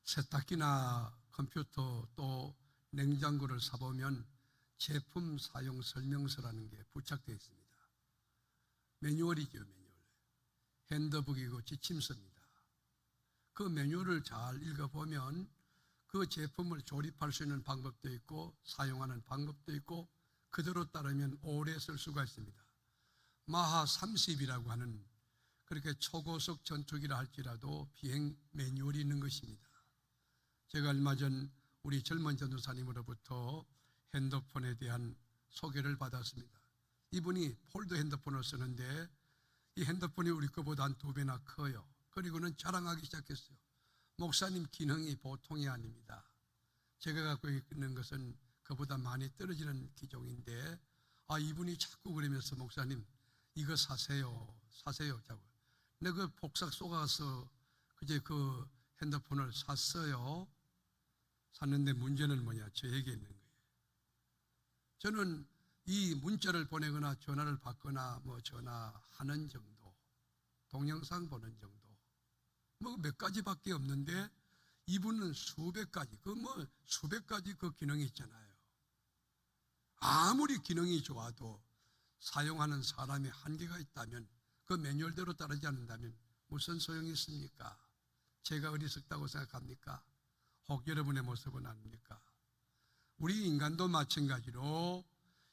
세탁기나 컴퓨터 또 냉장고를 사보면 제품 사용 설명서라는 게 부착되어 있습니다. 매뉴얼이죠, 매뉴얼. 핸드북이고 지침서입니다. 그 매뉴얼을 잘 읽어보면 그 제품을 조립할 수 있는 방법도 있고 사용하는 방법도 있고 그대로 따르면 오래 쓸 수가 있습니다. 마하 30이라고 하는 그렇게 초고속 전투기라 할지라도 비행 매뉴얼이 있는 것입니다. 제가 얼마 전 우리 젊은 전도사님으로부터 핸드폰에 대한 소개를 받았습니다. 이분이 폴드 핸드폰을 쓰는데 이 핸드폰이 우리 거보다 한 2배나 커요. 그리고는 자랑하기 시작했어요. 목사님 기능이 보통이 아닙니다. 제가 갖고 있는 것은 그보다 많이 떨어지는 기종인데 이분이 자꾸 그러면서 목사님 이거 사세요 자고. 내가 그 복삭 속아서 그제 그 핸드폰을 샀어요. 샀는데 문제는 뭐냐? 저에게 있는 거예요. 저는 이 문자를 보내거나 전화를 받거나 전화하는 정도, 동영상 보는 정도 몇 가지밖에 없는데 이분은 수백 가지 그 기능이 있잖아요. 아무리 기능이 좋아도 사용하는 사람의 한계가 있다면 그 매뉴얼대로 따르지 않는다면 무슨 소용이 있습니까? 제가 어리석다고 생각합니까? 혹 여러분의 모습은 아닙니까? 우리 인간도 마찬가지로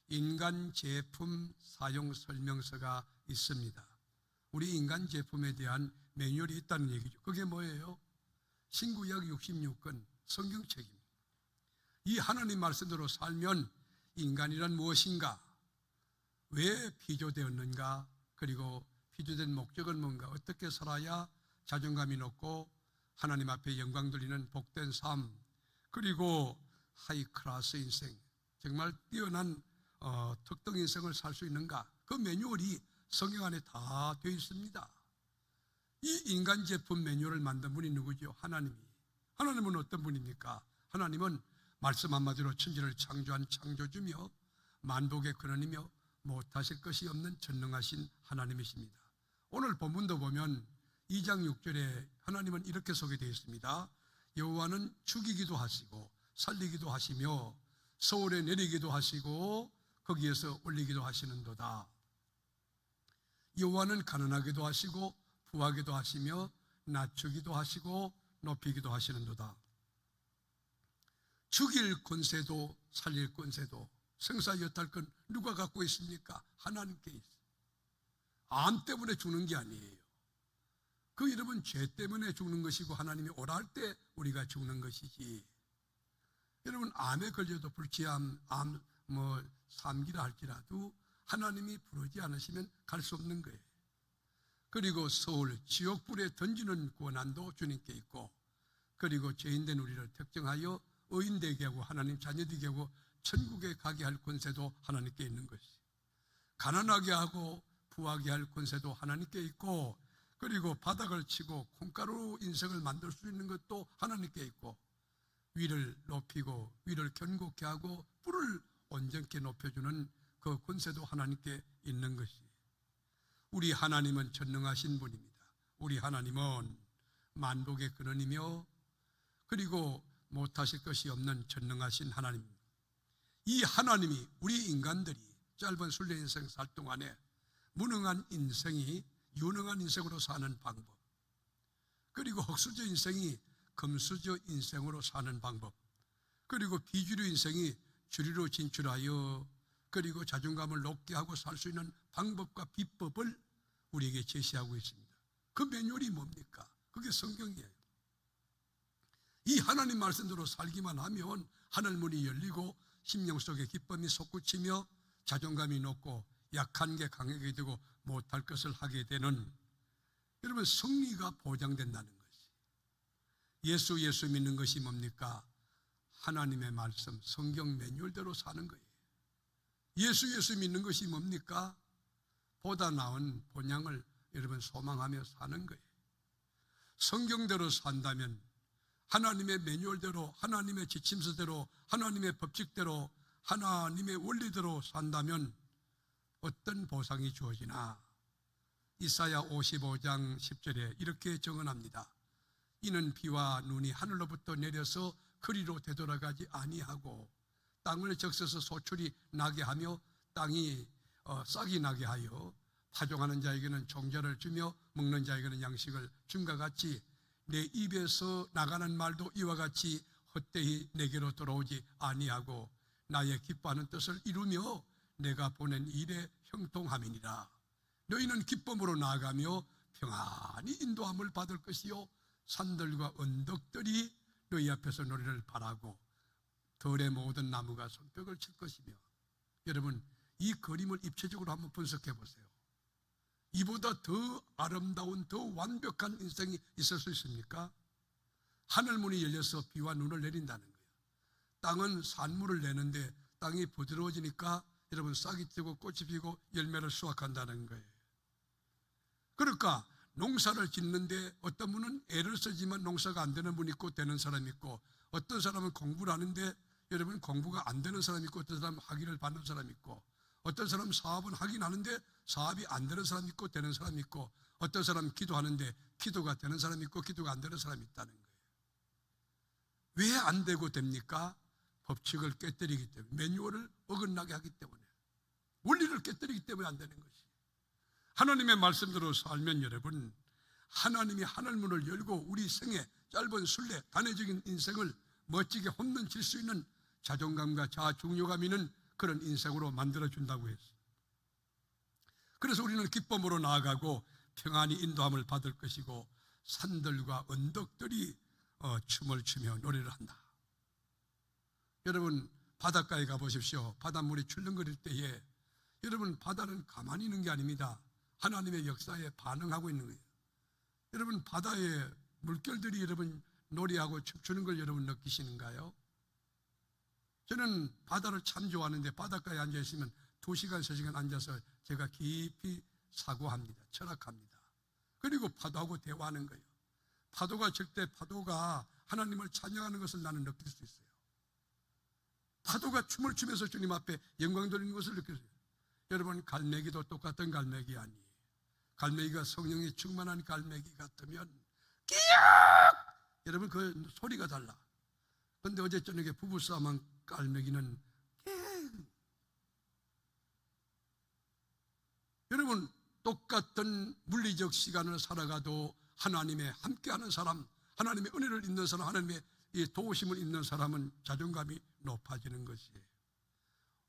인간 제품 사용 설명서가 있습니다. 우리 인간 제품에 대한 매뉴얼이 있다는 얘기죠. 그게 뭐예요? 신구약 66권 성경책입니다. 이 하나님 말씀대로 살면 인간이란 무엇인가? 왜 피조되었는가? 그리고 피조된 목적은 뭔가? 어떻게 살아야 자존감이 높고 하나님 앞에 영광 돌리는 복된 삶, 그리고 하이 클래스 인생, 정말 뛰어난 특등 인생을 살 수 있는가? 그 매뉴얼이 성경 안에 다 되어 있습니다. 이 인간 제품 매뉴얼을 만든 분이 누구죠? 하나님이. 하나님은 어떤 분입니까? 하나님은 말씀 한마디로 천지를 창조한 창조주며 만복의 근원이며 못하실 것이 없는 전능하신 하나님이십니다. 오늘 본문도 보면 2장 6절에 하나님은 이렇게 소개되어 있습니다. 여호와는 죽이기도 하시고 살리기도 하시며 서울에 내리기도 하시고 거기에서 올리기도 하시는도다. 여호와는 가난하기도 하시고 부하기도 하시며 낮추기도 하시고 높이기도 하시는도다. 죽일 권세도 살릴 권세도 생사여탈 건 누가 갖고 있습니까? 하나님께 있어요. 암 때문에 죽는 게 아니에요. 그 이름은 죄 때문에 죽는 것이고 하나님이 오라 할 때 우리가 죽는 것이지. 여러분 암에 걸려도 불치암, 삼기라 할지라도 하나님이 부르지 않으시면 갈 수 없는 거예요. 그리고 서울 지옥불에 던지는 권한도 주님께 있고, 그리고 죄인된 우리를 특정하여 의인 되게 하고 하나님 자녀 되게 하고 천국에 가게 할 권세도 하나님께 있는 것이에요. 가난하게 하고 부하게 할 권세도 하나님께 있고, 그리고 바닥을 치고 콩가루 인생을 만들 수 있는 것도 하나님께 있고, 위를 높이고 위를 견고케 하고 뿔을 온전케 높여주는 그 권세도 하나님께 있는 것이에요. 우리 하나님은 전능하신 분입니다. 우리 하나님은 만복의 근원이며 그리고 못하실 것이 없는 전능하신 하나님입니다. 이 하나님이 우리 인간들이 짧은 순례 인생 살 동안에 무능한 인생이 유능한 인생으로 사는 방법, 그리고 흙수저 인생이 금수저 인생으로 사는 방법, 그리고 비주류 인생이 주류로 진출하여 그리고 자존감을 높게 하고 살 수 있는 방법과 비법을 우리에게 제시하고 있습니다. 그 매뉴얼이 뭡니까? 그게 성경이에요. 이 하나님 말씀대로 살기만 하면 하늘문이 열리고 심령 속에 기쁨이 솟구치며 자존감이 높고 약한 게 강하게 되고 못할 것을 하게 되는, 여러분 승리가 보장된다는 것이, 예수 믿는 것이 뭡니까? 하나님의 말씀 성경 매뉴얼대로 사는 거예요. 예수 믿는 것이 뭡니까? 보다 나은 본향을 여러분 소망하며 사는 거예요. 성경대로 산다면, 하나님의 매뉴얼대로, 하나님의 지침서대로, 하나님의 법칙대로, 하나님의 원리대로 산다면 어떤 보상이 주어지나? 이사야 55장 10절에 이렇게 정언합니다. 이는 비와 눈이 하늘로부터 내려서 그리로 되돌아가지 아니하고 땅을 적셔서 소출이 나게 하며 땅이 싹이 나게 하여 파종하는 자에게는 종자를 주며 먹는 자에게는 양식을 줌과 같이 내 입에서 나가는 말도 이와 같이 헛되이 내게로 돌아오지 아니하고 나의 기뻐하는 뜻을 이루며 내가 보낸 일에 형통함이니라. 너희는 기쁨으로 나아가며 평안히 인도함을 받을 것이요 산들과 언덕들이 너희 앞에서 노래를 바라고 들의 모든 나무가 손뼉을 칠 것이며. 여러분, 이 그림을 입체적으로 한번 분석해 보세요. 이보다 더 아름다운, 더 완벽한 인생이 있을 수 있습니까? 하늘문이 열려서 비와 눈을 내린다는 거예요. 땅은 산물을 내는데 땅이 부드러워지니까 여러분 싹이 트고 꽃이 피고 열매를 수확한다는 거예요. 그러니까 농사를 짓는데 어떤 분은 애를 쓰지만 농사가 안 되는 분이 있고 되는 사람이 있고, 어떤 사람은 공부를 하는데 여러분 공부가 안 되는 사람이 있고, 어떤 사람은 학위를 받는 사람이 있고, 어떤 사람은 사업은 하긴 하는데 사업이 안 되는 사람이 있고 되는 사람이 있고, 어떤 사람은 기도하는데 기도가 되는 사람이 있고 기도가 안 되는 사람이 있다는 거예요. 왜 안 되고 됩니까? 법칙을 깨뜨리기 때문에, 매뉴얼을 어긋나게 하기 때문에, 원리를 깨뜨리기 때문에 안 되는 것이. 하나님의 말씀대로 살면 여러분, 하나님이 하늘문을 열고 우리 생애 짧은 순례 단회적인 인생을 멋지게 홈런 칠 수 있는 자존감과 자아 중요감 있는 그런 인생으로 만들어준다고 했어요. 그래서 우리는 기쁨으로 나아가고 평안히 인도함을 받을 것이고 산들과 언덕들이 춤을 추며 노래를 한다. 여러분, 바닷가에 가보십시오. 바닷물이 출렁거릴 때에 여러분, 바다는 가만히 있는 게 아닙니다. 하나님의 역사에 반응하고 있는 거예요. 여러분, 바다에 물결들이 여러분 노래하고 춤추는 걸 여러분 느끼시는가요? 저는 바다를 참 좋아하는데 바닷가에 앉아 있으면 2시간, 3시간 앉아서 제가 깊이 사고합니다. 철학합니다. 그리고 파도하고 대화하는 거예요. 파도가 칠 때 파도가 하나님을 찬양하는 것을 나는 느낄 수 있어요. 파도가 춤을 추면서 주님 앞에 영광 돌리는 것을 느낄 수 있어요. 여러분, 갈매기도 똑같은 갈매기 아니에요. 갈매기가 성령이 충만한 갈매기 같으면 끼역! 여러분, 그 소리가 달라. 그런데 어제 저녁에 부부싸움한 갈매기는 여러분, 똑같은 물리적 시간을 살아가도 하나님의 함께하는 사람, 하나님의 은혜를 입는 사람, 하나님의 도우심을 입는 사람은 자존감이 높아지는 것이에요.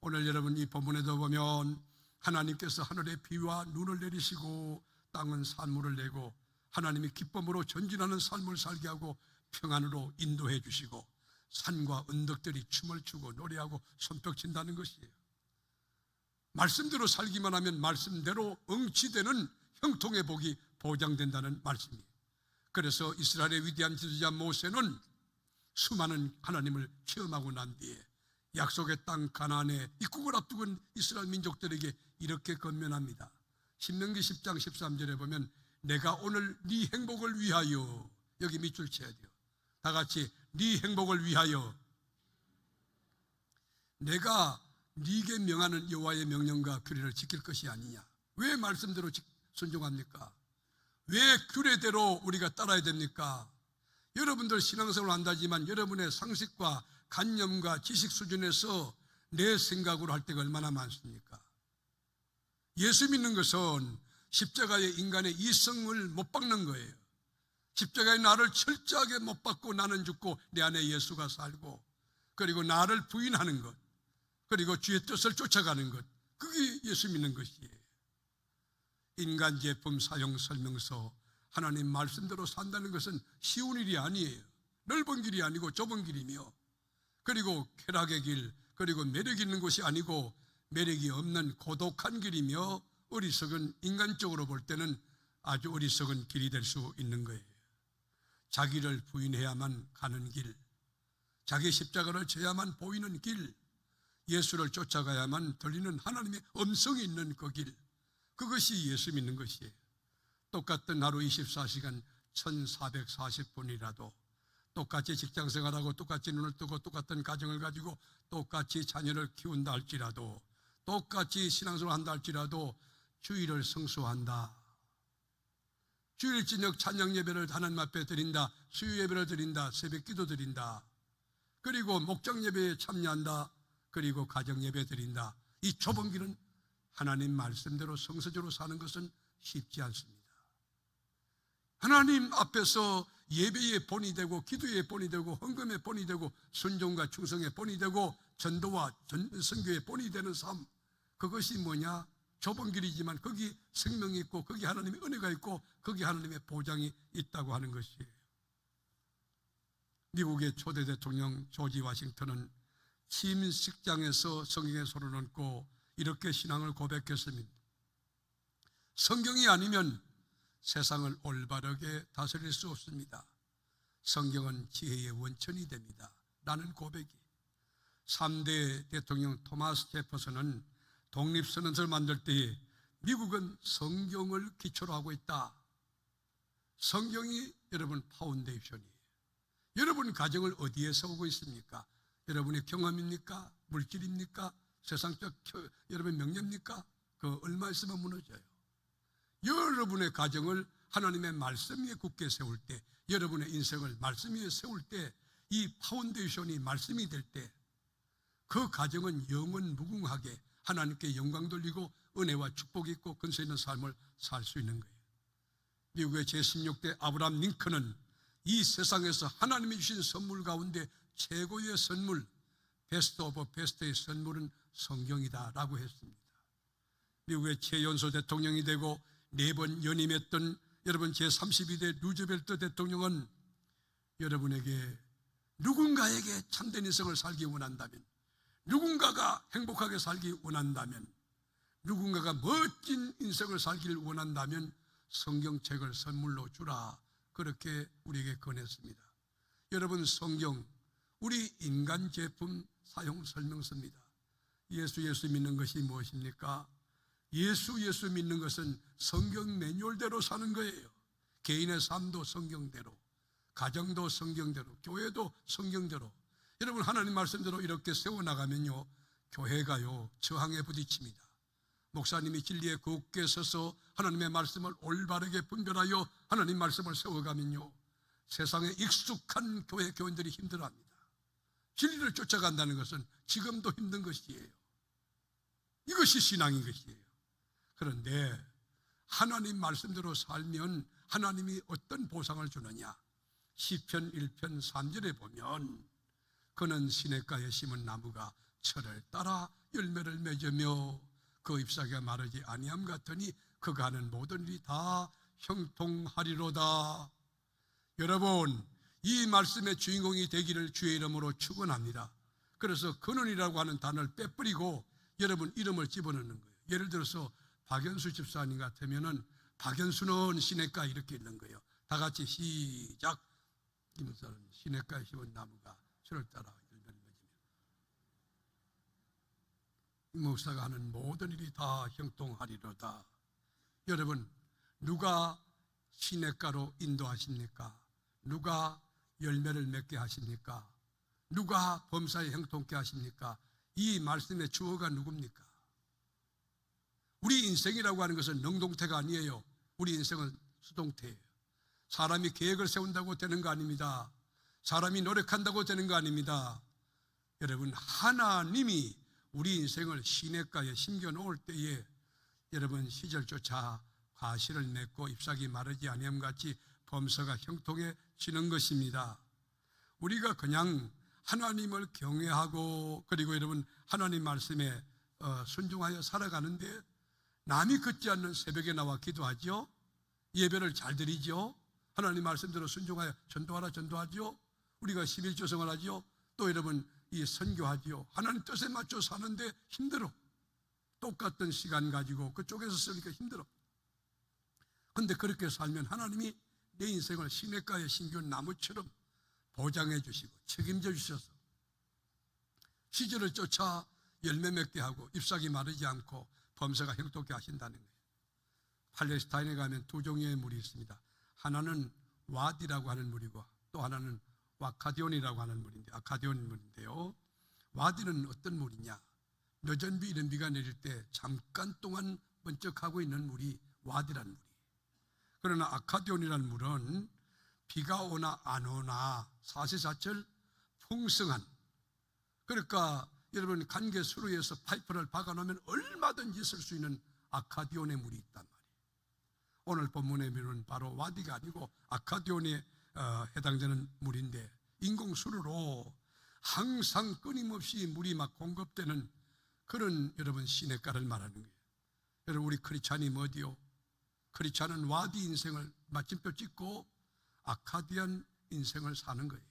오늘 여러분 이 본문에도 보면 하나님께서 하늘에 비와 눈을 내리시고 땅은 산물을 내고 하나님이 기쁨으로 전진하는 삶을 살게 하고 평안으로 인도해 주시고 산과 언덕들이 춤을 추고 노래하고 손뼉친다는 것이에요. 말씀대로 살기만 하면 말씀대로 응치되는 형통의 복이 보장된다는 말씀이에요. 그래서 이스라엘의 위대한 지도자 모세는 수많은 하나님을 체험하고 난 뒤에 약속의 땅 가나안에 입국을 앞두고 이스라엘 민족들에게 이렇게 건면합니다. 신명기 10장 13절에 보면 내가 오늘 네 행복을 위하여, 여기 밑줄 쳐야 돼요. 다 같이 네 행복을 위하여 내가 네게 명하는 여호와의 명령과 규례를 지킬 것이 아니냐. 왜 말씀대로 순종합니까? 왜 규례대로 우리가 따라야 됩니까? 여러분들 신앙생활을 한다지만 여러분의 상식과 관념과 지식 수준에서 내 생각으로 할 때가 얼마나 많습니까? 예수 믿는 것은 십자가의 인간의 이성을 못 박는 거예요. 십자가에 나를 철저하게 못 박고 나는 죽고 내 안에 예수가 살고, 그리고 나를 부인하는 것, 그리고 주의 뜻을 쫓아가는 것, 그게 예수 믿는 것이에요. 인간 제품 사용 설명서, 하나님 말씀대로 산다는 것은 쉬운 일이 아니에요. 넓은 길이 아니고 좁은 길이며, 그리고 쾌락의 길, 그리고 매력 있는 곳이 아니고 매력이 없는 고독한 길이며, 어리석은, 인간적으로 볼 때는 아주 어리석은 길이 될 수 있는 거예요. 자기를 부인해야만 가는 길, 자기 십자가를 져야만 보이는 길, 예수를 쫓아가야만 들리는 하나님의 음성이 있는 그 길, 그것이 예수 믿는 것이에요. 똑같은 하루 24시간 1440분이라도 똑같이 직장생활하고 똑같이 눈을 뜨고 똑같은 가정을 가지고 똑같이 자녀를 키운다 할지라도, 똑같이 신앙생활을 한다 할지라도 주의를 성수한다. 주일 저녁 찬양 예배를 하나님 앞에 드린다, 수요 예배를 드린다, 새벽 기도 드린다, 그리고 목장 예배에 참여한다, 그리고 가정 예배 드린다. 이 좁은 길은 하나님 말씀대로 성서적으로 사는 것은 쉽지 않습니다. 하나님 앞에서 예배의 본이 되고, 기도의 본이 되고, 헌금의 본이 되고, 순종과 충성의 본이 되고, 전도와 선교의 본이 되는 삶, 그것이 뭐냐? 좁은 길이지만 거기 생명이 있고, 거기 하나님의 은혜가 있고, 거기 하나님의 보장이 있다고 하는 것이에요. 미국의 초대 대통령 조지 워싱턴은 취임식장에서 성경의 손을 얹고 이렇게 신앙을 고백했습니다. 성경이 아니면 세상을 올바르게 다스릴 수 없습니다. 성경은 지혜의 원천이 됩니다. 라는 고백이. 3대 대통령 토마스 제퍼슨은 독립선언서를 만들 때에 미국은 성경을 기초로 하고 있다. 성경이 여러분 파운데이션이에요. 여러분 가정을 어디에 세우고 있습니까? 여러분의 경험입니까? 물질입니까? 세상적 여러분의 명예입니까? 그 얼마 있으면 무너져요. 여러분의 가정을 하나님의 말씀 위에 굳게 세울 때, 여러분의 인생을 말씀 위에 세울 때, 이 파운데이션이 말씀이 될 때 그 가정은 영원 무궁하게 하나님께 영광 돌리고 은혜와 축복이 있고 근세 있는 삶을 살 수 있는 거예요. 미국의 제16대 아브라함 링컨은 이 세상에서 하나님이 주신 선물 가운데 최고의 선물, 베스트 오브 베스트의 선물은 성경이다 라고 했습니다. 미국의 최연소 대통령이 되고 4번 연임했던 여러분 제32대 루즈벨트 대통령은 여러분에게 누군가에게 참된 인생을 살기 원한다면, 누군가가 행복하게 살기 원한다면, 누군가가 멋진 인생을 살기를 원한다면 성경책을 선물로 주라, 그렇게 우리에게 권했습니다. 여러분, 성경 우리 인간 제품 사용 설명서입니다. 예수 믿는 것이 무엇입니까? 예수 믿는 것은 성경 매뉴얼대로 사는 거예요. 개인의 삶도 성경대로, 가정도 성경대로, 교회도 성경대로. 여러분, 하나님 말씀대로 이렇게 세워나가면요, 교회가요 저항에 부딪힙니다. 목사님이 진리에 굳게 서서 하나님의 말씀을 올바르게 분별하여 하나님 말씀을 세워가면요, 세상에 익숙한 교회 교인들이 힘들어합니다. 진리를 쫓아간다는 것은 지금도 힘든 것이에요. 이것이 신앙인 것이에요. 그런데 하나님 말씀대로 살면 하나님이 어떤 보상을 주느냐? 시편 1편 3절에 보면 그는 시냇가에 심은 나무가 철을 따라 열매를 맺으며 그 잎사귀가 마르지 아니함 같으니 그가 하는 모든 일이 다 형통하리로다. 여러분, 이 말씀의 주인공이 되기를 주의 이름으로 축원합니다. 그래서 근원이라고 하는 단어를 빼버리고 여러분 이름을 집어넣는 거예요. 예를 들어서 박연수 집사님 같으면은 박연수는 시냇가에 이렇게 있는 거예요. 다 같이 시작. 시냇가에 심은 나무가 철을 따라 열매를 맺으며 이 목사가 하는 모든 일이 다 형통하리로다. 여러분, 누가 시냇가로 인도하십니까? 누가 열매를 맺게 하십니까? 누가 범사에 형통케 하십니까? 이 말씀의 주어가 누굽니까? 우리 인생이라고 하는 것은 능동태가 아니에요. 우리 인생은 수동태예요. 사람이 계획을 세운다고 되는 거 아닙니다. 사람이 노력한다고 되는 거 아닙니다. 여러분, 하나님이 우리 인생을 시냇가에 심겨놓을 때에 여러분 시절조차 과실을 맺고 잎사귀 마르지 아니함 같이 범사가 형통해지는 것입니다. 우리가 그냥 하나님을 경외하고 그리고 여러분 하나님 말씀에 순종하여 살아가는데 남이 걷지 않는 새벽에 나와 기도하죠. 예배를 잘 드리죠. 하나님 말씀대로 순종하여 전도하죠. 우리가 11조성을 하죠. 또 여러분 이 선교하지요. 하나님 뜻에 맞춰 사는데 힘들어. 똑같은 시간 가지고 그쪽에서 쓰니까 힘들어. 그런데 그렇게 살면 하나님이 내 인생을 시냇가에 심겨놓은 나무처럼 보장해 주시고 책임져 주셔서 시절을 쫓아 열매 맺게 하고 잎사귀 마르지 않고 범사가 형통케 하신다는 거예요. 팔레스타인에 가면 두 종류의 물이 있습니다. 하나는 와디라고 하는 물이고 또 하나는 와카디온이라고 하는 물인데 아카디온 물인데요. 와디는 어떤 물이냐? 늦은 비 이른 비가 내릴 때 잠깐 동안 번쩍하고 있는 물이 와디라는 물이에요. 그러나 아카디온이라는 물은 비가 오나 안 오나 사시사철 풍성한, 그러니까 여러분 간개수로에서 파이프를 박아놓으면 얼마든지 쓸 수 있는 아카디온의 물이 있단 말이에요. 오늘 본문의 물은 바로 와디가 아니고 아카디온에 해당되는 물인데, 인공수로로 항상 끊임없이 물이 막 공급되는 그런 여러분 시냇가를 말하는 거예요. 여러분 우리 크리스찬이 뭐디요? 크리스찬은 와디 인생을 마침표 찍고 아카디안 인생을 사는 거예요.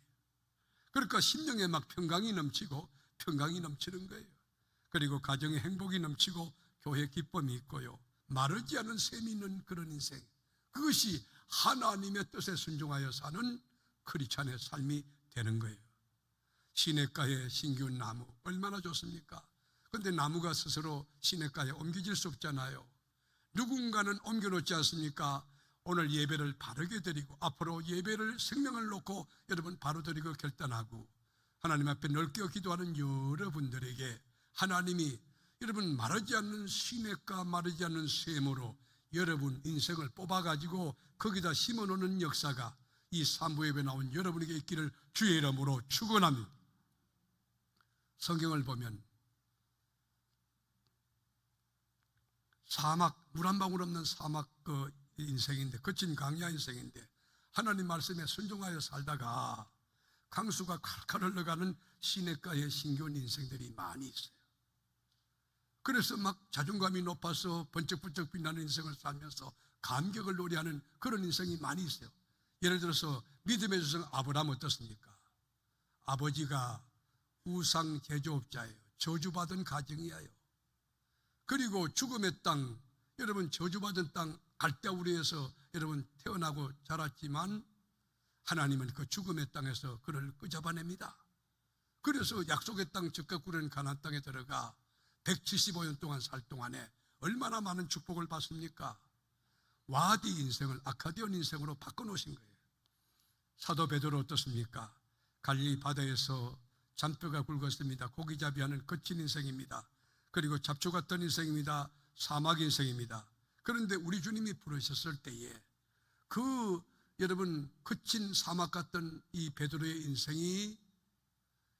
그러니까 심령에 막 평강이 넘치고 평강이 넘치는 거예요. 그리고 가정에 행복이 넘치고 교회 기쁨이 있고요, 마르지 않은 셈이 있는 그런 인생, 그것이 하나님의 뜻에 순종하여 사는 크리스찬의 삶이 되는 거예요. 시냇가에 심기운 나무 얼마나 좋습니까? 그런데 나무가 스스로 시냇가에 옮겨질 수 없잖아요. 누군가는 옮겨놓지 않습니까? 오늘 예배를 바르게 드리고 앞으로 예배를 생명을 놓고 여러분 바로 드리고 결단하고 하나님 앞에 넓게 기도하는 여러분들에게 하나님이 여러분 마르지 않는 시냇가, 마르지 않는 샘으로 여러분 인생을 뽑아가지고 거기다 심어놓는 역사가 이 삼부 예배 나온 여러분에게 있기를 주의 이름으로 축원합니다. 성경을 보면 사막, 물 한 방울 없는 사막 그 인생인데, 거친 강야 인생인데 하나님 말씀에 순종하여 살다가 강수가 칼칼 흘러가는 시냇가에 심겨운 인생들이 많이 있어요. 그래서 막 자존감이 높아서 번쩍번쩍 빛나는 인생을 살면서 감격을 노래하는 그런 인생이 많이 있어요. 예를 들어서 믿음의 조상 아브라함 어떻습니까? 아버지가 우상 제조업자예요. 저주받은 가정이에요. 그리고 죽음의 땅, 여러분 저주받은 땅 갈대우리에서 여러분 태어나고 자랐지만 하나님은 그 죽음의 땅에서 그를 끄잡아냅니다. 그래서 약속의 땅 적과 꾸려낸 가나안 땅에 들어가 175년 동안 살 동안에 얼마나 많은 축복을 받습니까? 와디 인생을 아카디온 인생으로 바꿔놓으신 거예요. 사도 베드로 어떻습니까? 갈릴리 바다에서 잔뼈가 굵었습니다. 고기잡이하는 거친 인생입니다. 그리고 잡초 같던 인생입니다. 사막 인생입니다. 그런데 우리 주님이 부르셨을 때에 그 여러분 거친 사막 같던 이 베드로의 인생이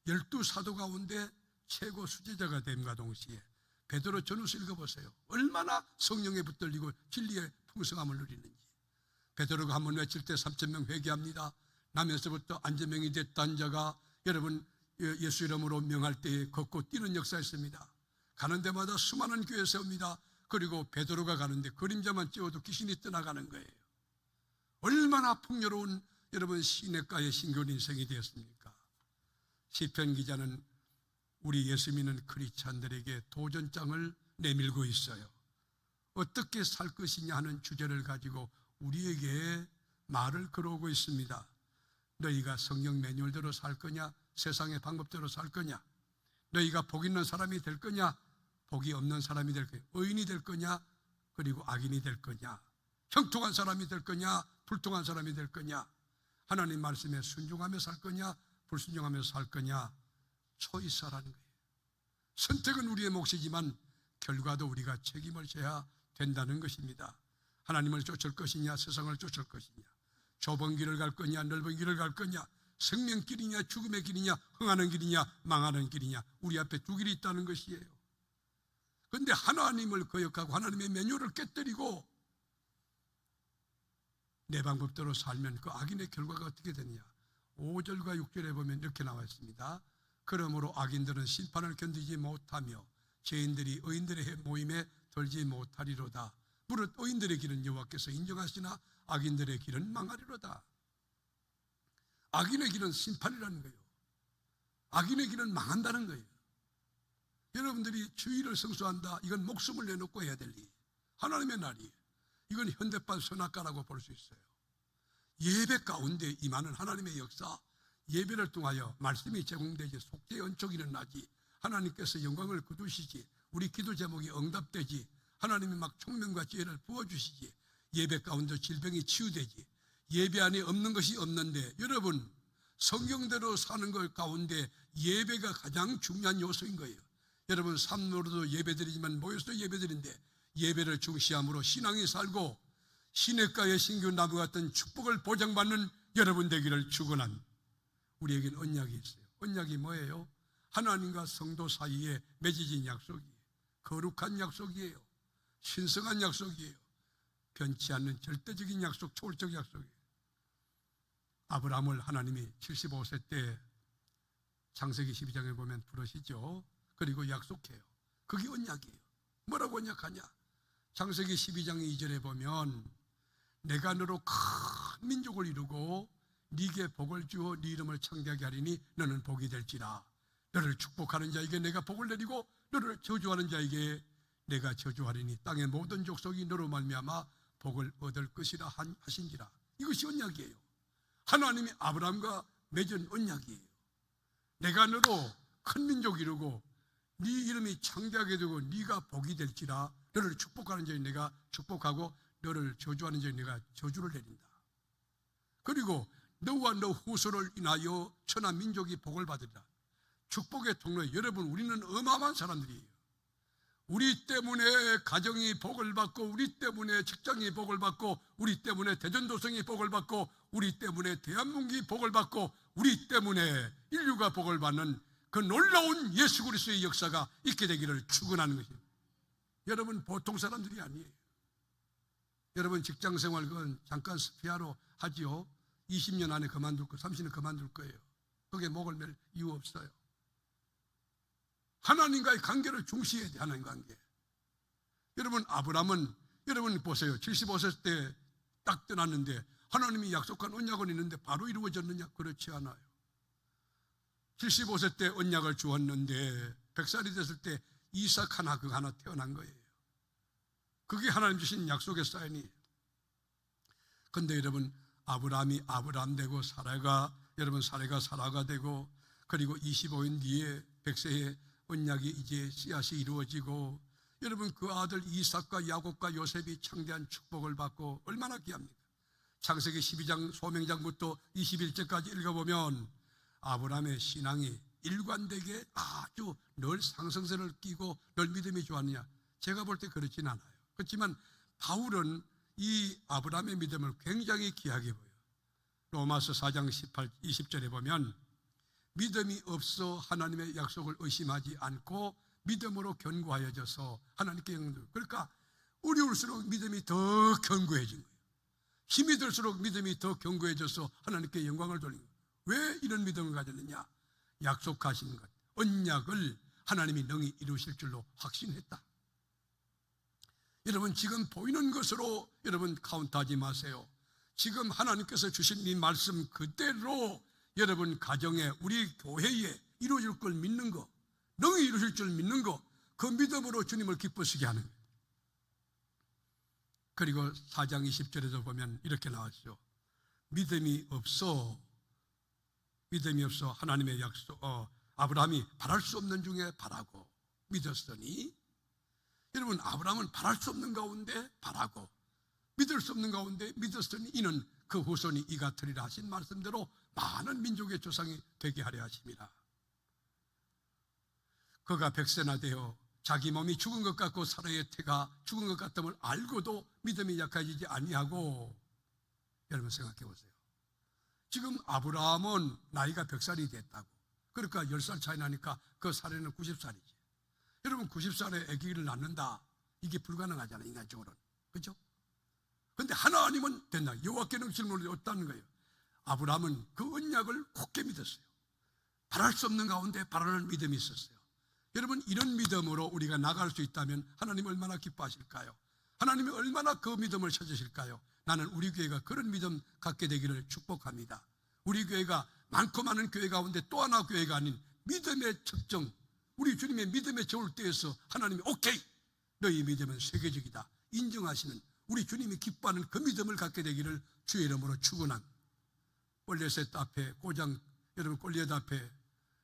12사도 가운데 최고 수제자가 됨과 동시에 베드로 전후서 읽어보세요. 얼마나 성령에 붙들리고 진리의 풍성함을 누리는지. 베드로가 한번 외칠 때 3,000명 회개합니다. 남에서부터 안전명이 됐던 자가 여러분 예수 이름으로 명할 때에 걷고 뛰는 역사였습니다. 가는 데마다 수많은 교회 세웁니다. 그리고 베드로가 가는데 그림자만 찌워도 귀신이 떠나가는 거예요. 얼마나 풍요로운 여러분 시냇가의 신기한 인생이 되었습니까? 시편 기자는 우리 예수 믿는 크리스찬들에게 도전장을 내밀고 있어요. 어떻게 살 것이냐 하는 주제를 가지고 우리에게 말을 걸어오고 있습니다. 너희가 성경 매뉴얼대로 살 거냐? 세상의 방법대로 살 거냐? 너희가 복 있는 사람이 될 거냐? 복이 없는 사람이 될 거냐? 의인이 될 거냐? 그리고 악인이 될 거냐? 형통한 사람이 될 거냐? 불통한 사람이 될 거냐? 하나님 말씀에 순종하며 살 거냐? 불순종하며 살 거냐? 초이스하라는 거예요. 선택은 우리의 몫이지만 결과도 우리가 책임을 져야 된다는 것입니다. 하나님을 쫓을 것이냐? 세상을 쫓을 것이냐? 좁은 길을 갈 거냐? 넓은 길을 갈 거냐? 생명길이냐? 죽음의 길이냐? 흥하는 길이냐? 망하는 길이냐? 우리 앞에 두 길이 있다는 것이에요. 그런데 하나님을 거역하고 하나님의 메뉴를 깨뜨리고 내 방법대로 살면 그 악인의 결과가 어떻게 되느냐? 5절과 6절에 보면 이렇게 나와 있습니다. 그러므로 악인들은 심판을 견디지 못하며 죄인들이 의인들의 모임에 들지 못하리로다. 무릇 의인들의 길은 여호와께서 인정하시나 악인들의 길은 망하리로다. 악인의 길은 심판이라는 거예요. 악인의 길은 망한다는 거예요. 여러분들이 주의를 성수한다, 이건 목숨을 내놓고 해야 될 일, 하나님의 날이에요. 이건 현대판 선악과라고 볼 수 있어요. 예배 가운데 임하는 하나님의 역사, 예배를 통하여 말씀이 제공되지, 속죄의 은총이 일어나지, 하나님께서 영광을 거두시지, 우리 기도 제목이 응답되지, 하나님이 막 총명과 지혜를 부어주시지, 예배 가운데 질병이 치유되지, 예배 안에 없는 것이 없는데, 여러분 성경대로 사는 것 가운데 예배가 가장 중요한 요소인 거예요. 여러분 삶으로도 예배드리지만 모여서 예배드린데 예배를 중시함으로 신앙이 살고 시냇가의 신규 나무 같은 축복을 보장받는 여러분 되기를 축원한 우리에게는 언약이 있어요. 언약이 뭐예요? 하나님과 성도 사이에 맺어진 약속이에요. 거룩한 약속이에요. 신성한 약속이에요. 변치 않는 절대적인 약속, 초월적 약속이에요. 아브라함을 하나님이 75세 때 창세기 12장에 보면 부르시죠. 그리고 약속해요. 그게 언약이에요. 뭐라고 언약하냐? 창세기 12장 2절에 보면 내가 너로 큰 민족을 이루고 네게 복을 주어 네 이름을 창대하게 하리니 너는 복이 될지라. 너를 축복하는 자에게 내가 복을 내리고 너를 저주하는 자에게 내가 저주하리니 땅의 모든 족속이 너로 말미암아 복을 얻을 것이라 하신지라. 이것이 언약이에요. 하나님이 아브라함과 맺은 언약이에요. 내가 너로 큰 민족 이루고 네 이름이 창대하게 되고 네가 복이 될지라. 너를 축복하는 자에 내가 축복하고 너를 저주하는 자에 내가 저주를 내린다. 그리고 너와 너 후손을 인하여 천하 민족이 복을 받으리라. 축복의 통로에 여러분, 우리는 어마어마한 사람들이에요. 우리 때문에 가정이 복을 받고, 우리 때문에 직장이 복을 받고, 우리 때문에 대전도성이 복을 받고, 우리 때문에 대한민국이 복을 받고, 우리 때문에 인류가 복을 받는 그 놀라운 예수 그리스도의 역사가 있게 되기를 축원하는 것입니다. 여러분, 보통 사람들이 아니에요. 여러분, 직장생활 그건 잠깐 스피아로 하지요. 20년 안에 그만둘 거, 30년 그만둘 거예요. 그게 목을 맬 이유 없어요. 하나님과의 관계를 중시해야 돼. 하나님 관계. 여러분, 아브라함은, 여러분 보세요. 75세 때 딱 떠났는데 하나님이 약속한 언약은 있는데 바로 이루어졌느냐? 그렇지 않아요. 75세 때 언약을 주었는데 100살이 됐을 때 이삭 하나, 그거 하나 태어난 거예요. 그게 하나님 주신 약속의 사인이에요. 근데 여러분, 아브라함이 아브라함 되고 사라가, 여러분 사라가 사라가 되고, 그리고 25년 뒤에 100세의 언약이 이제 씨앗이 이루어지고, 여러분 그 아들 이삭과 야곱과 요셉이 창대한 축복을 받고 얼마나 귀합니까? 창세기 12장 소명장부터 21절까지 읽어보면 아브라함의 신앙이 일관되게 아주 늘 상승세를 끼고 늘 믿음이 좋았느냐? 제가 볼 때 그렇진 않아요. 그렇지만 바울은 이 아브라함의 믿음을 굉장히 귀하게 보여요. 로마서 4장 18, 20절에 보면 믿음이 없어 하나님의 약속을 의심하지 않고 믿음으로 견고하여져서 하나님께 영광. 그러니까 어려울수록 믿음이 더 견고해진 거예요. 힘이 들수록 믿음이 더 견고해져서 하나님께 영광을 돌리는 거예요. 왜 이런 믿음을 가졌느냐? 약속하신 것, 언약을 하나님이 능히 이루실 줄로 확신했다. 여러분, 지금 보이는 것으로 여러분 카운트하지 마세요. 지금 하나님께서 주신 이 말씀 그대로 여러분 가정에, 우리 교회에 이루어질 걸 믿는 거, 능히 이루실 줄 믿는 거, 그 믿음으로 주님을 기쁘시게 하는 거예요. 그리고 4장 20절에도 보면 이렇게 나왔죠. 믿음이 없어 하나님의 약속, 아브라함이 바랄 수 없는 중에 바라고 믿었으니, 여러분 아브라함은 바랄 수 없는 가운데 바라고 믿을 수 없는 가운데 믿었으니 이는 그 후손이 이 같으리라 하신 말씀대로 많은 민족의 조상이 되게 하려 하십니다. 그가 100세나 되어 자기 몸이 죽은 것 같고 사라의 태가 죽은 것 같음을 알고도 믿음이 약해지지 아니하고, 여러분 생각해 보세요. 지금 아브라함은 나이가 100살이 됐다고. 그러니까 10살 차이 나니까 그 사례는 90살이지. 여러분 90살에 아기를 낳는다, 이게 불가능하잖아요, 인간적으로는. 그렇죠? 근데 하나님은 된다. 여호와께는 질문이 없다는 거예요. 아브라함은 그 언약을 굳게 믿었어요. 바랄 수 없는 가운데 바라는 믿음이 있었어요. 여러분, 이런 믿음으로 우리가 나갈 수 있다면 하나님 얼마나 기뻐하실까요? 하나님이 얼마나 그 믿음을 찾으실까요? 나는 우리 교회가 그런 믿음 갖게 되기를 축복합니다. 우리 교회가 많고 많은 교회 가운데 또 하나 교회가 아닌 믿음의 측정, 우리 주님의 믿음의 저울 때에서 하나님이 오케이, 너희 믿음은 세계적이다 인정하시는 우리 주님이 기뻐하는 그 믿음을 갖게 되기를 주의 이름으로 축원한 골리앗 앞에, 고장, 여러분 골리앗 앞에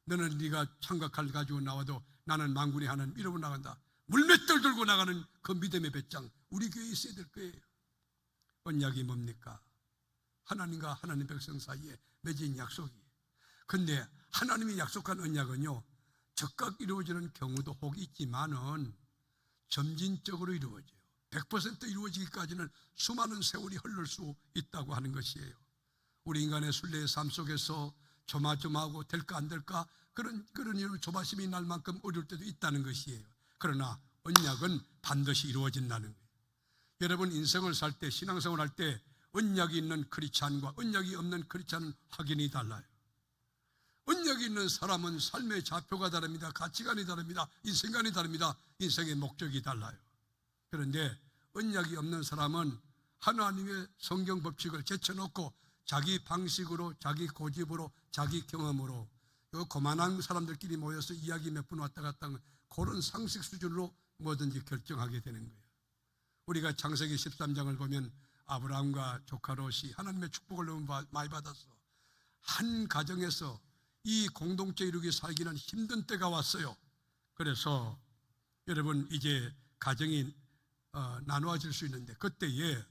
너는 네가 창각칼 가지고 나와도 나는 만군의 하나님 이러고 나간다, 물맷돌 들고 나가는 그 믿음의 배짱 우리 교회에 있어야 될 거예요. 언약이 뭡니까? 하나님과 하나님 백성 사이에 맺은 약속이에요. 근데 하나님이 약속한 언약은요, 즉각 이루어지는 경우도 혹 있지만은 점진적으로 이루어져요. 100% 이루어지기까지는 수많은 세월이 흐를 수 있다고 하는 것이에요. 우리 인간의 순례의 삶 속에서 조마조마하고 될까 안 될까 그런 이런 조바심이 날 만큼 어려울 때도 있다는 것이에요. 그러나 언약은 반드시 이루어진다는 거예요. 여러분 인생을 살 때, 신앙생활 할 때 언약이 있는 크리스찬과 언약이 없는 크리스찬은 확연히 달라요. 언약이 있는 사람은 삶의 좌표가 다릅니다. 가치관이 다릅니다. 인생관이 다릅니다. 인생의 목적이 달라요. 그런데 언약이 없는 사람은 하나님의 성경 법칙을 제쳐놓고 자기 방식으로, 자기 고집으로, 자기 경험으로 고만한 사람들끼리 모여서 이야기 몇 분 왔다 갔다 하는 그런 상식 수준으로 뭐든지 결정하게 되는 거예요. 우리가 창세기 13장을 보면 아브라함과 조카 롯이 하나님의 축복을 너무 많이 받았어. 한 가정에서 이 공동체 이루기 살기는 힘든 때가 왔어요. 그래서 여러분 이제 가정이 나누어질 수 있는데 그때에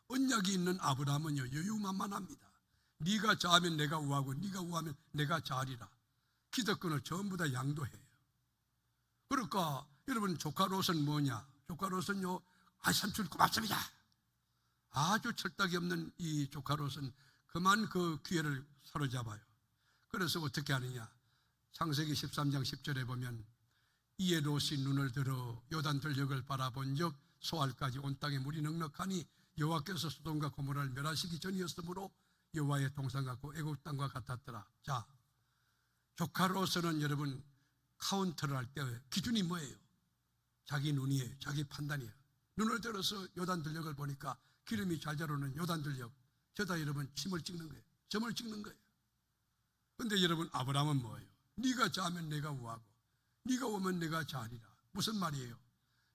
언약이 있는 아브라함은요 여유만만합니다. 네가 좌하면 내가 우하고 네가 우하면 내가 좌하리라. 기득권을 전부 다 양도해요. 그러니까 여러분 조카 롯은 뭐냐? 조카 롯은요 삼촌 고맙습니다. 아주 철딱이 없는 이 조카 롯은 그만 그 기회를 사로잡아요. 그래서 어떻게 하느냐? 창세기 13장 10절에 보면 이에 롯이 눈을 들어 요단 들녘을 바라본즉 소알까지 온 땅에 물이 넉넉하니 여호와께서 소돔과 고모라를 멸하시기 전이었으므로 여호와의 동산 같고 애국 땅과 같았더라. 자, 조카 롯은 여러분 카운터를 할 때 기준이 뭐예요? 자기 눈이에요. 자기 판단이에요. 눈을 들어서 요단 들녘을 보니까 기름이 잘 자라는 요단 들녘, 저다 여러분 침을 찍는 거예요. 점을 찍는 거예요. 근데 여러분 아브라함은 뭐예요? 네가 좌하면 내가 우하고 네가 오면 내가 좌하리라. 무슨 말이에요?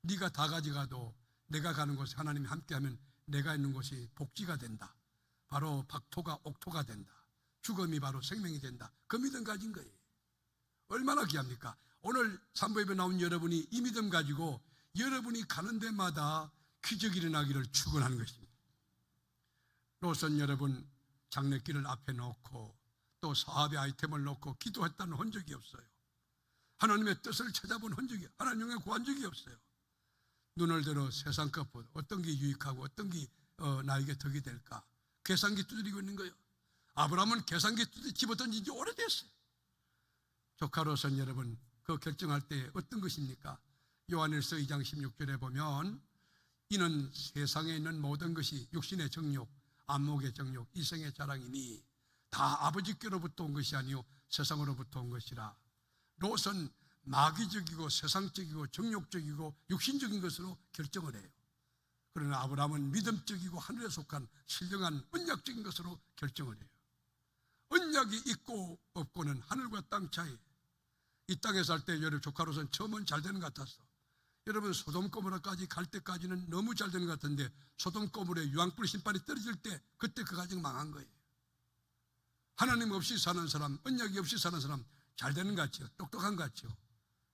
네가 다 가져가도 내가 가는 곳에 하나님이 함께하면 내가 있는 곳이 복지가 된다. 바로 박토가 옥토가 된다. 죽음이 바로 생명이 된다. 그 믿음 가진 거예요. 얼마나 귀합니까? 오늘 산부예배 나온 여러분이 이 믿음 가지고 여러분이 가는 데마다 기적이 일어나기를 축원하는 것입니다. 롯은 여러분 장례길을 앞에 놓고 또 사업의 아이템을 놓고 기도했다는 흔적이 없어요. 하나님의 뜻을 찾아본 흔적이, 하나님을 구한 적이 없어요. 눈을 들어 세상 것보다 어떤 게 유익하고 어떤 게 나에게 덕이 될까 계산기 두드리고 있는 거예요. 아브라함은 계산기 집어던진 지 오래됐어요. 조카 롯은 여러분 그 결정할 때 어떤 것입니까? 요한일서 2장 16절에 보면 이는 세상에 있는 모든 것이 육신의 정욕, 안목의 정욕, 이생의 자랑이니 다 아버지께로부터 온 것이 아니요 세상으로부터 온 것이라. 롯은 마귀적이고 세상적이고 정욕적이고 육신적인 것으로 결정을 해요. 그러나 아브라함은 믿음적이고 하늘에 속한 신령한 언약적인 것으로 결정을 해요. 언약이 있고 없고는 하늘과 땅 차이. 이 땅에 살 때 여러분 조카로서는 처음은 잘 되는 것 같았어. 여러분 소돔 고모라까지 갈 때까지는 너무 잘 되는 것 같은데 소돔 고모라에 유황불 신발이 떨어질 때 그때 그 가정 망한 거예요. 하나님 없이 사는 사람, 언약이 없이 사는 사람 잘 되는 것 같죠? 똑똑한 것 같죠?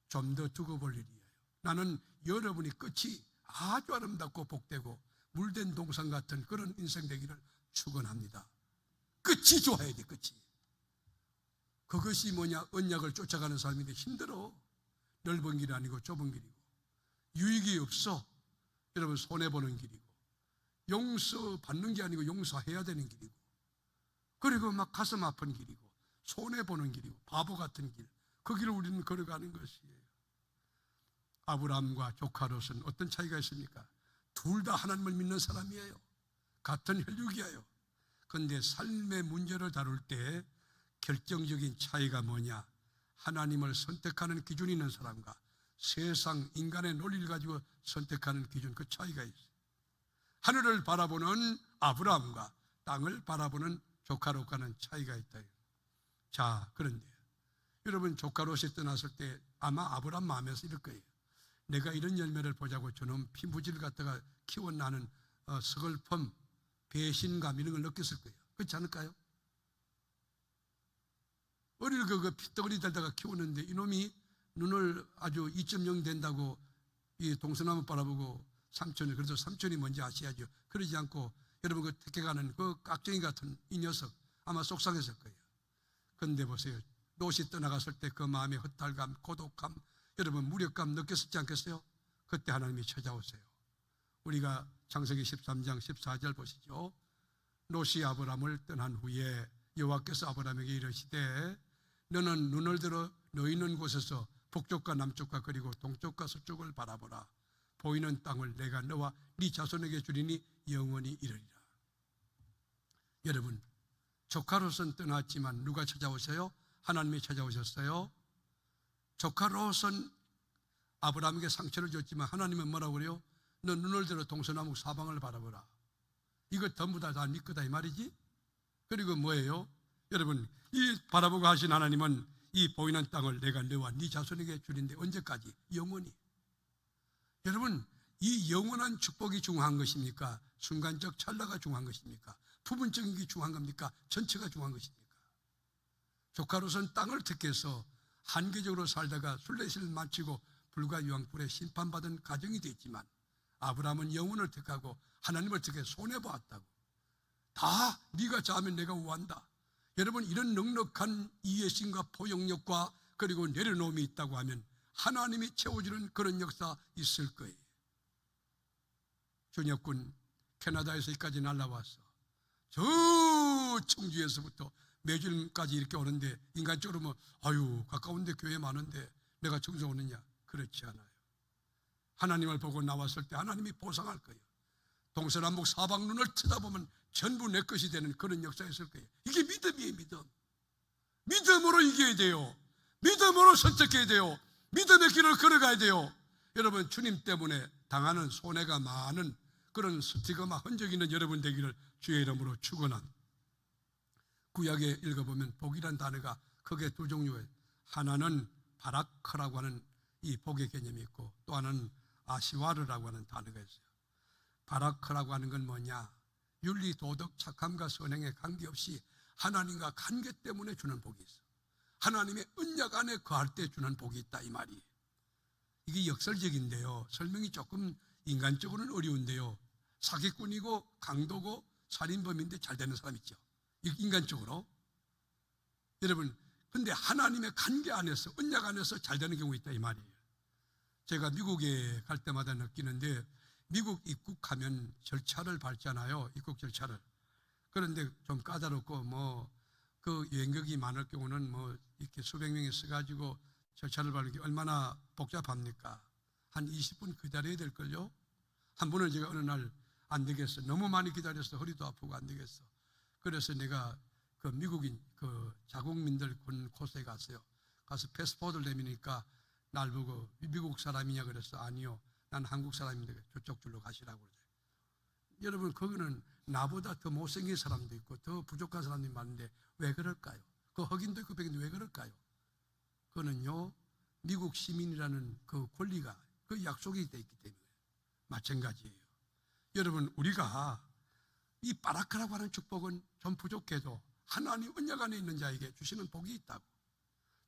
좀 더 두고 볼 일이에요. 나는 여러분이 끝이 아주 아름답고 복되고 물된 동산 같은 그런 인생 되기를 축원합니다. 끝이 좋아야 돼. 끝이. 그것이 뭐냐? 언약을 쫓아가는 삶인데 힘들어. 넓은 길이 아니고 좁은 길이고 유익이 없어. 여러분 손해보는 길이고 용서받는 게 아니고 용서해야 되는 길이고 그리고 막 가슴 아픈 길이고 손해보는 길이고 바보 같은 길, 그 길을 우리는 걸어가는 것이에요. 아브라함과 조카 롯은 어떤 차이가 있습니까? 둘 다 하나님을 믿는 사람이에요. 같은 혈육이에요. 그런데 삶의 문제를 다룰 때 결정적인 차이가 뭐냐? 하나님을 선택하는 기준이 있는 사람과 세상 인간의 논리를 가지고 선택하는 기준, 그 차이가 있어요. 하늘을 바라보는 아브라함과 땅을 바라보는 조카 롯과는 차이가 있다. 자, 그런데 여러분 조카 롯이 떠났을 때 아마 아브라함 마음에서 이럴 거예요. 내가 이런 열매를 보자고 저놈 피부질 갖다가 키워 나는 서글픔, 배신감 이런 걸 느꼈을 거예요. 그렇지 않을까요? 어릴 그 피덩어리 달다가 키우는데 이놈이 눈을 아주 2.0 된다고 이 동서남을 바라보고 삼촌이, 그래도 삼촌이 뭔지 아셔야죠. 그러지 않고 여러분 그 택해가는 그 깍쟁이 같은 이 녀석 아마 속상했을 거예요. 그런데 보세요. 롯이 떠나갔을 때 그 마음의 허탈감, 고독감, 여러분 무력감 느꼈었지 않겠어요? 그때 하나님이 찾아오세요. 우리가 창세기 13장 14절 보시죠. 롯이 아브람을 떠난 후에 여호와께서 아브람에게 이르시되 너는 눈을 들어 너 있는 곳에서 북쪽과 남쪽과 그리고 동쪽과 서쪽을 바라보라. 보이는 땅을 내가 너와 네 자손에게 주리니 영원히 이르리라. 여러분, 조카로선 떠났지만 누가 찾아오세요? 하나님이 찾아오셨어요. 조카로선 아브람에게 상처를 줬지만 하나님은 뭐라고 그래요? 너 눈을 들어 동서남북 사방을 바라보라. 이거 전부 다 네 거다 이 말이지. 그리고 뭐예요? 여러분, 이 바라보고 하신 하나님은 이 보이는 땅을 내가 너와 네 자손에게 주는데 언제까지? 영원히. 여러분, 이 영원한 축복이 중요한 것입니까? 순간적 찰나가 중요한 것입니까? 부분적인 게 중요한 겁니까? 전체가 중요한 것입니까? 조카로선 땅을 택해서 한계적으로 살다가 순례시를 마치고 불과 유황불에 심판받은 가정이 됐지만 아브라함은 영혼을 택하고 하나님을 택해 손해보았다고. 다 네가 자면 내가 우한다. 여러분, 이런 넉넉한 이해심과 포용력과 그리고 내려놓음이 있다고 하면 하나님이 채워주는 그런 역사 있을 거예요. 준혁군 캐나다에서 여기까지 날라왔어. 저 청주에서부터 매주까지 이렇게 오는데 인간적으로 뭐 아유 가까운데 교회 많은데 내가 청주 오느냐? 그렇지 않아요. 하나님을 보고 나왔을 때 하나님이 보상할 거예요. 동서남북 사방 눈을 쳐다보면 전부 내 것이 되는 그런 역사가 있을 거예요. 이게 믿음이에요. 믿음. 믿음으로 이겨야 돼요. 믿음으로 선택해야 돼요. 믿음의 길을 걸어가야 돼요. 여러분, 주님 때문에 당하는 손해가 많은 그런 스티그마 흔적 있는 여러분 되기를 주의 이름으로 축원합니다. 구약에 읽어보면 복이란 단어가 크게 두 종류예요. 하나는 바라크라고 하는 이 복의 개념이 있고 또 하나는 아시와르라고 하는 단어가 있어요. 바라크라고 하는 건 뭐냐? 윤리, 도덕, 착함과 선행에 관계없이 하나님과 관계 때문에 주는 복이 있어. 하나님의 언약 안에 거할 때 주는 복이 있다 이 말이에요. 이게 역설적인데요. 설명이 조금 인간적으로는 어려운데요. 사기꾼이고 강도고 살인범인데 잘 되는 사람 있죠. 인간적으로. 여러분, 근데 하나님의 관계 안에서 언약 안에서 잘 되는 경우 있다 이 말이에요. 제가 미국에 갈 때마다 느끼는데 미국 입국하면 절차를 밟잖아요. 입국 절차를. 그런데 좀 까다롭고 뭐 그 여행객이 많을 경우는 뭐 이렇게 수백 명이 써가지고 절차를 밟는 게 얼마나 복잡합니까? 한 20분 기다려야 될걸요? 한 번은 제가 어느 날 안 되겠어. 너무 많이 기다렸어. 허리도 아프고 안 되겠어. 그래서 내가 그 미국인 그 자국민들 군 코스에 갔어요. 가서 패스포트를 내미니까 날 보고 미국 사람이냐 그랬어. 아니요. 난 한국 사람인데 저쪽 줄로 가시라고 그러죠. 여러분, 거기는 나보다 더 못생긴 사람도 있고 더 부족한 사람들이 많은데 왜 그럴까요? 그 흑인도 있고 백인도 왜 그럴까요? 그거는요, 미국 시민이라는 그 권리가 그 약속이 돼 있기 때문에 마찬가지예요. 여러분, 우리가 이 바라크라고 하는 축복은 좀 부족해도 하나님 언약 안에 있는 자에게 주시는 복이 있다고.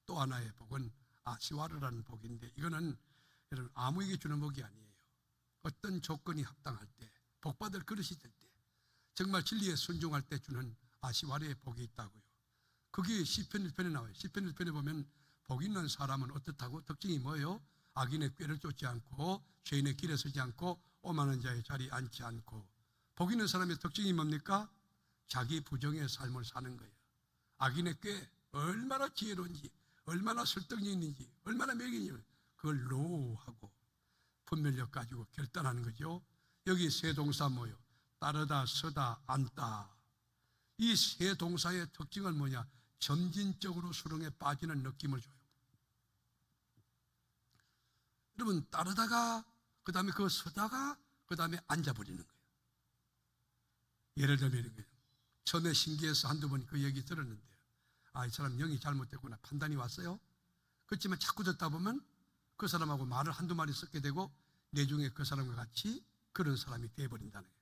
또 하나의 복은 아시와르라는 복인데 이거는 여러분 아무에게 주는 복이 아니에요. 어떤 조건이 합당할 때, 복받을 그릇이 될 때, 정말 진리에 순종할 때 주는 아시와르의 복이 있다고요. 그게 시편 1편에 나와요. 시편 1편에 보면 복 있는 사람은 어떻다고? 특징이 뭐예요? 악인의 꾀를 쫓지 않고 죄인의 길에 서지 않고 오만한 자의 자리에 앉지 않고. 복 있는 사람의 특징이 뭡니까? 자기 부정의 삶을 사는 거예요. 악인의 꾀 얼마나 지혜로운지, 얼마나 설득력 있는지, 얼마나 매력있는지 그걸 노하고 분별력 가지고 결단하는 거죠. 여기 세 동사 뭐예요? 따르다, 서다, 앉다. 이 세 동사의 특징은 뭐냐? 점진적으로 수렁에 빠지는 느낌을 줘요. 여러분, 따르다가 그 다음에 그 서다가 그 다음에 앉아버리는 거예요. 예를 들면 이런 거예요. 처음에 신기해서 한두 번 그 얘기 들었는데요. 아, 이 사람 영이 잘못됐구나 판단이 왔어요. 그렇지만 자꾸 듣다 보면 그 사람하고 말을 한두 마디 섞게 되고 내중에 그 사람과 같이 그런 사람이 되어버린다는 거예요.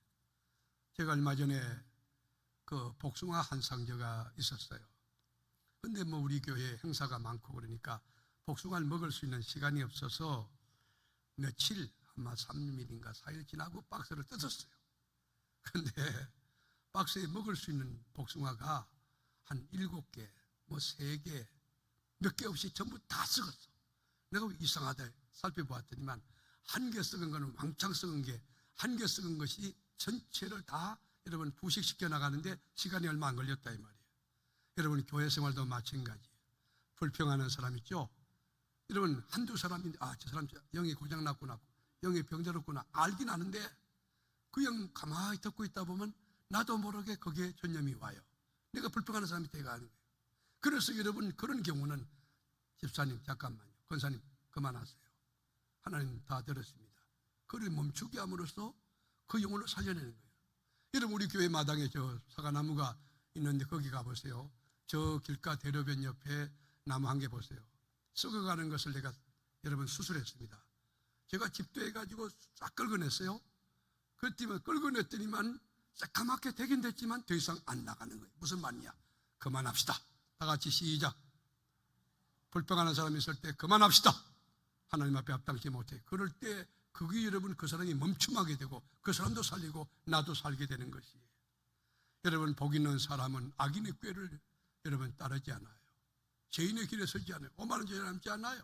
제가 얼마 전에 그 복숭아 한 상자가 있었어요. 근데 뭐 우리 교회 행사가 많고 그러니까 복숭아를 먹을 수 있는 시간이 없어서 며칠, 아마 3일인가 4일 지나고 박스를 뜯었어요. 근데 박스에 먹을 수 있는 복숭아가 한 7개, 뭐 3개, 몇 개 없이 전부 다 썩었어. 내가 이상하다 살펴보았더니만 한 개 썩은 거는 왕창 썩은 게 한 개 썩은 것이 전체를 다 여러분 부식시켜 나가는데 시간이 얼마 안 걸렸다 이 말이에요. 여러분 교회 생활도 마찬가지예요. 불평하는 사람 있죠? 여러분 한두 사람인데 저 사람 영이 고장났구나, 영이 병들었구나 알긴 아는데 그 영 가만히 듣고 있다 보면 나도 모르게 거기에 전념이 와요. 내가 불평하는 사람이 돼가는 거예요. 그래서 여러분 그런 경우는 집사님 잠깐만요, 권사님 그만하세요. 하나님 다 들었습니다. 그를 멈추게 함으로써 그 영혼을 살려내는 거예요. 여러분 우리 교회 마당에 저 사과나무가 있는데 거기 가보세요. 저 길가 대로변 옆에 나무 한 개 보세요. 썩어가는 것을 내가 여러분 수술했습니다. 제가 집도해가지고 싹 긁어냈어요. 그랬더니 긁어냈더니만 새까맣게 되긴 됐지만 더 이상 안 나가는 거예요. 무슨 말이냐? 그만합시다. 다 같이 시작. 불평하는 사람이 있을 때 그만합시다. 하나님 앞에 합당치 못해. 그럴 때 그게 여러분 그 사람이 멈춤하게 되고 그 사람도 살리고 나도 살게 되는 것이에요. 여러분 복 있는 사람은 악인의 꾀를 여러분 따르지 않아요. 죄인의 길에 서지 않아요. 오만한 죄를 남지 않아요.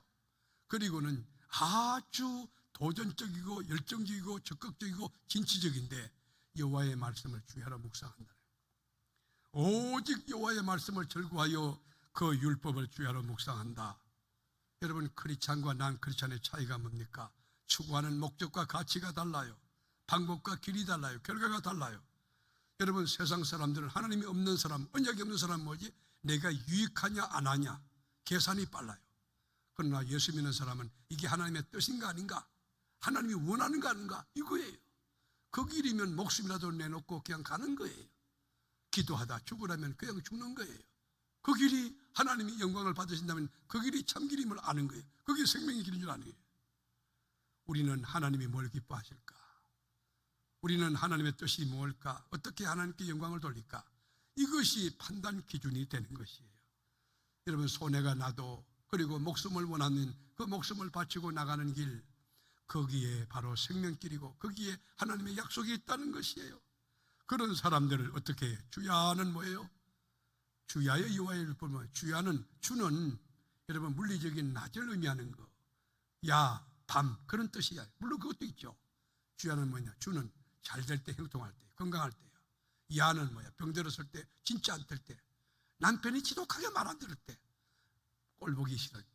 그리고는 아주 도전적이고 열정적이고 적극적이고 진취적인데 여호와의 말씀을 주야로 묵상한다. 오직 여호와의 말씀을 절구하여 그 율법을 주야로 묵상한다. 여러분 크리스찬과 난 크리스찬의 차이가 뭡니까? 추구하는 목적과 가치가 달라요. 방법과 길이 달라요. 결과가 달라요. 여러분 세상 사람들은 하나님이 없는 사람, 언약이 없는 사람 뭐지? 내가 유익하냐 안 하냐 계산이 빨라요. 그러나 예수 믿는 사람은 이게 하나님의 뜻인가 아닌가, 하나님이 원하는가 아닌가 이거예요. 그 길이면 목숨이라도 내놓고 그냥 가는 거예요. 기도하다 죽으라면 그냥 죽는 거예요. 그 길이 하나님이 영광을 받으신다면 그 길이 참 길임을 아는 거예요. 그게 생명의 길인 줄 아는 거예요. 우리는 하나님이 뭘 기뻐하실까? 우리는 하나님의 뜻이 뭘까? 어떻게 하나님께 영광을 돌릴까? 이것이 판단 기준이 되는 것이에요. 여러분 손해가 나도 그리고 목숨을 원하는 그 목숨을 바치고 나가는 길, 거기에 바로 생명길이고 거기에 하나님의 약속이 있다는 것이에요. 그런 사람들을 어떻게 해요? 주야는 뭐예요? 주야의 여호와의 율법은 주야는 주는 여러분 물리적인 낮을 의미하는 거, 야, 밤 그런 뜻이야. 물론 그것도 있죠. 주야는 뭐냐? 주는 잘 될 때, 형통할 때, 건강할 때야. 야는 뭐야? 병들었을 때, 진짜 안 될 때, 남편이 지독하게 말 안 들을 때, 꼴보기 싫을 때.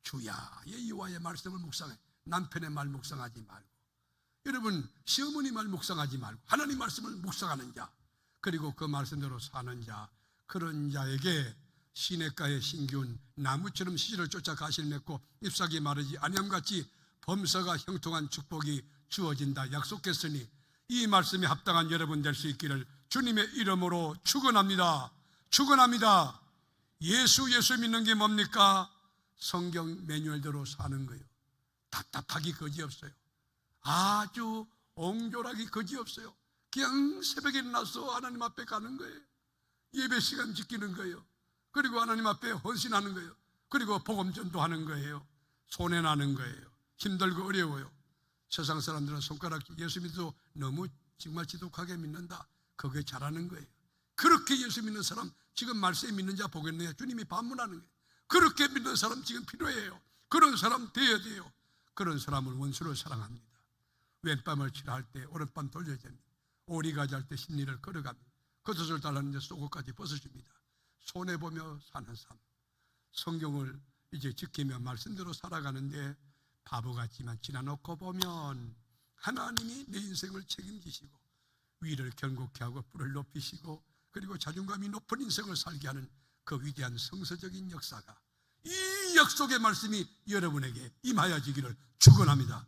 주야의 여호와의 말씀을 묵상해. 남편의 말 묵상하지 말고, 여러분 시어머니 말 묵상하지 말고 하나님 말씀을 묵상하는 자, 그리고 그 말씀대로 사는 자, 그런 자에게 시냇가의 신기운 나무처럼 시절을 쫓아 가시를 맺고 잎사귀 마르지 아니함같이 범사가 형통한 축복이 주어진다 약속했으니 이 말씀에 합당한 여러분 될 수 있기를 주님의 이름으로 축원합니다. 축원합니다. 예수 믿는 게 뭡니까? 성경 매뉴얼대로 사는 거예요. 답답하기 거지없어요. 아주 옹졸하기 거지없어요. 그냥 새벽에 일어나서 하나님 앞에 가는 거예요. 예배 시간 지키는 거예요. 그리고 하나님 앞에 헌신하는 거예요. 그리고 복음 전도하는 거예요. 손해나는 거예요. 힘들고 어려워요. 세상 사람들은 손가락 예수 믿어도 너무 정말 지독하게 믿는다. 그게 잘하는 거예요. 그렇게 예수 믿는 사람 지금 말씀에 믿는 자 보겠네요. 주님이 반문하는 거예요. 그렇게 믿는 사람 지금 필요해요. 그런 사람 되어야 돼요. 그런 사람을 원수로 사랑합니다. 왼밤을 칠할 때 오른밤 돌려줍니다. 오리가지 할 때 심리를 걸어갑니다. 겉옷을 달라는데 속옷까지 벗어줍니다. 손해보며 사는 삶, 성경을 이제 지키며 말씀대로 살아가는데 바보 같지만 지나놓고 보면 하나님이 내 인생을 책임지시고 위를 견고케 하고 뿔을 높이시고 그리고 자존감이 높은 인생을 살게 하는 그 위대한 성서적인 역사가, 이 약속의 말씀이 여러분에게 임하여지기를 축원합니다.